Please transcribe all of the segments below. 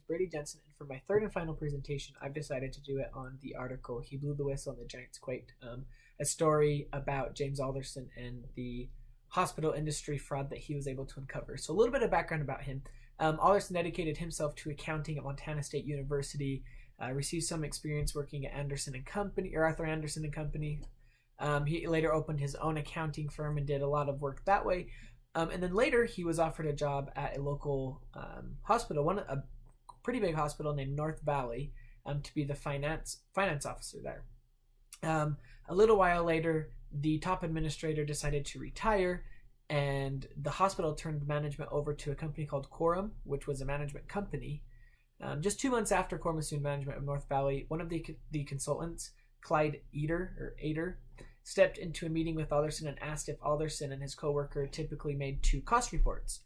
is Brady Jensen, and for my third and final presentation, I've decided to do it on the article "He Blew the Whistle and the Giants Quaked," a story about James Alderson and the hospital industry fraud that he was able to uncover. So a little bit of background about him. Alderson dedicated himself to accounting at Montana State University, received some experience working at Anderson and Company, or Arthur Anderson and Company. He later opened his own accounting firm and did a lot of work that way. And then later, he was offered a job at a local hospital, a pretty big hospital named North Valley, to be the finance officer there. A little while later, the top administrator decided to retire, and the hospital turned management over to a company called Quorum, which was a management company. Just 2 months after Quorum assumed management of North Valley, one of the consultants, Clyde Ader, stepped into a meeting with Alderson and asked if Alderson and his coworker typically made 2 cost reports.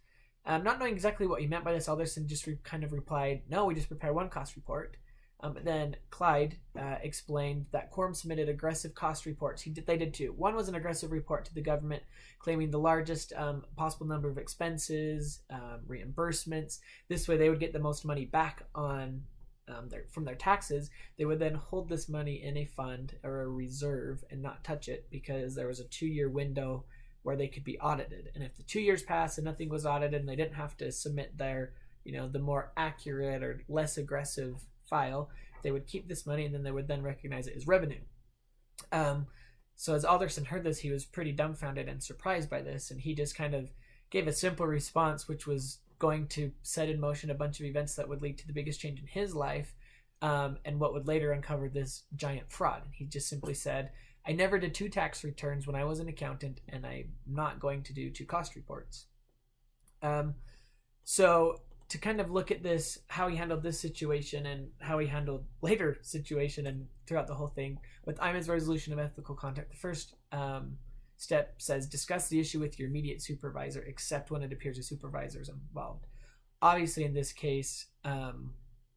Not knowing exactly what he meant by this, Alderson just kind of replied, "No, we just prepare 1 cost report." But then Clyde explained that Quorum submitted aggressive cost reports. They did 2. One was an aggressive report to the government claiming the largest possible number of expenses, reimbursements. This way they would get the most money back on from their taxes. They would then hold this money in a fund or a reserve and not touch it, because there was a 2-year window where they could be audited. And if the 2 years passed and nothing was audited and they didn't have to submit their, the more accurate or less aggressive file, they would keep this money and then they would then recognize it as revenue. So as Alderson heard this, he was pretty dumbfounded and surprised by this, and he just kind of gave a simple response, which was going to set in motion a bunch of events that would lead to the biggest change in his life, and what would later uncover this giant fraud. And he just simply said, "I never did 2 tax returns when I was an accountant, and I'm not going to do 2 cost reports." So to kind of look at this, how he handled this situation and how he handled later situation and throughout the whole thing, with IMA's resolution of ethical conduct, the first step says, discuss the issue with your immediate supervisor, except when it appears a supervisor is involved. Obviously, in this case,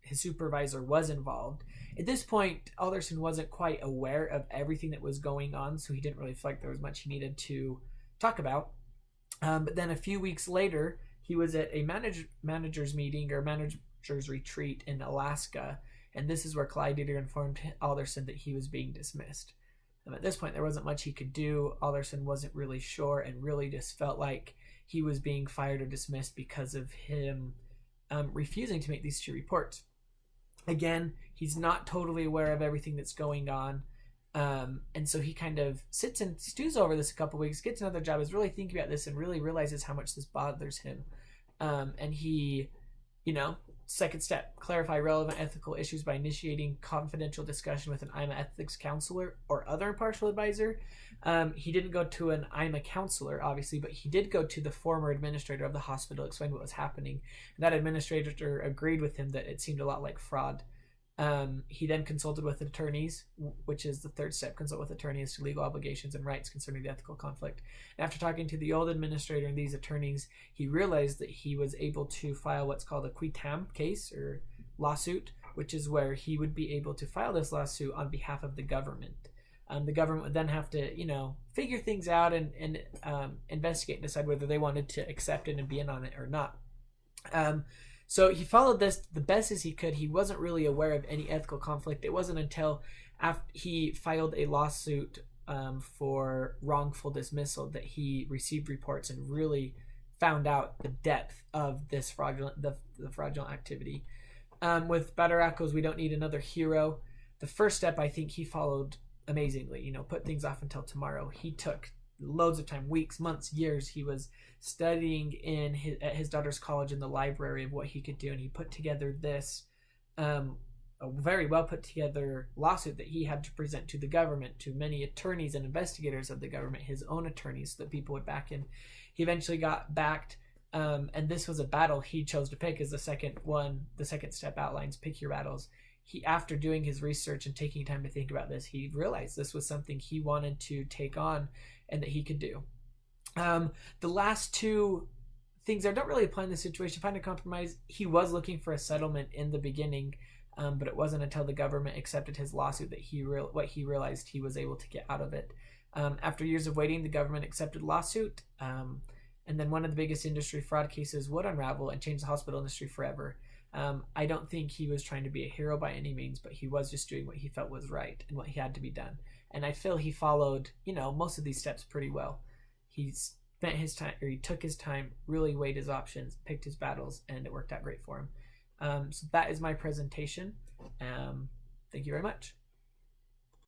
his supervisor was involved. At this point, Alderson wasn't quite aware of everything that was going on, so he didn't really feel like there was much he needed to talk about. But then a few weeks later, he was at a manager's meeting or manager's retreat in Alaska, and this is where Clyde Ader informed Alderson that he was being dismissed. At this point, there wasn't much he could do. Alderson wasn't really sure and really just felt like he was being fired or dismissed because of him refusing to make these 2 reports. Again, he's not totally aware of everything that's going on. And so he kind of sits and stews over this a couple weeks, gets another job, is really thinking about this and really realizes how much this bothers him. And he, second step, clarify relevant ethical issues by initiating confidential discussion with an IMA ethics counselor or other impartial advisor. He didn't go to an IMA counselor, obviously, but he did go to the former administrator of the hospital, explain what was happening. And that administrator agreed with him that it seemed a lot like fraud. He then consulted with attorneys, which is the third step, consult with attorneys to legal obligations and rights concerning the ethical conflict. And after talking to the old administrator and these attorneys, he realized that he was able to file what's called a qui tam case or lawsuit, which is where he would be able to file this lawsuit on behalf of the government. The government would then have to, figure things out and investigate and decide whether they wanted to accept it and be in on it or not. So he followed this the best as he could. He wasn't really aware of any ethical conflict. It wasn't until after he filed a lawsuit for wrongful dismissal that he received reports and really found out the depth of this the fraudulent activity. With Badaracos, we don't need another hero. The first step, I think he followed amazingly. Put things off until tomorrow. He took loads of time, weeks, months, years. He was studying at his daughter's college in the library of what he could do, and he put together this a very well put together lawsuit that he had to present to the government, to many attorneys and investigators of the government, his own attorneys, so that people would back him. He eventually got backed, and this was a battle he chose to pick as the second one. The second step outlines, pick your battles. He, after doing his research and taking time to think about this, he realized this was something he wanted to take on and that he could do. The last 2 things that don't really apply in this situation, find a compromise. He was looking for a settlement in the beginning, but it wasn't until the government accepted his lawsuit that he realized he was able to get out of it. After years of waiting, the government accepted lawsuit, and then one of the biggest industry fraud cases would unravel and change the hospital industry forever. I don't think he was trying to be a hero by any means, but he was just doing what he felt was right and what he had to be done. And I feel he followed, most of these steps pretty well. He spent his time, or he took his time, really weighed his options, picked his battles, and it worked out great for him. So that is my presentation. Thank you very much.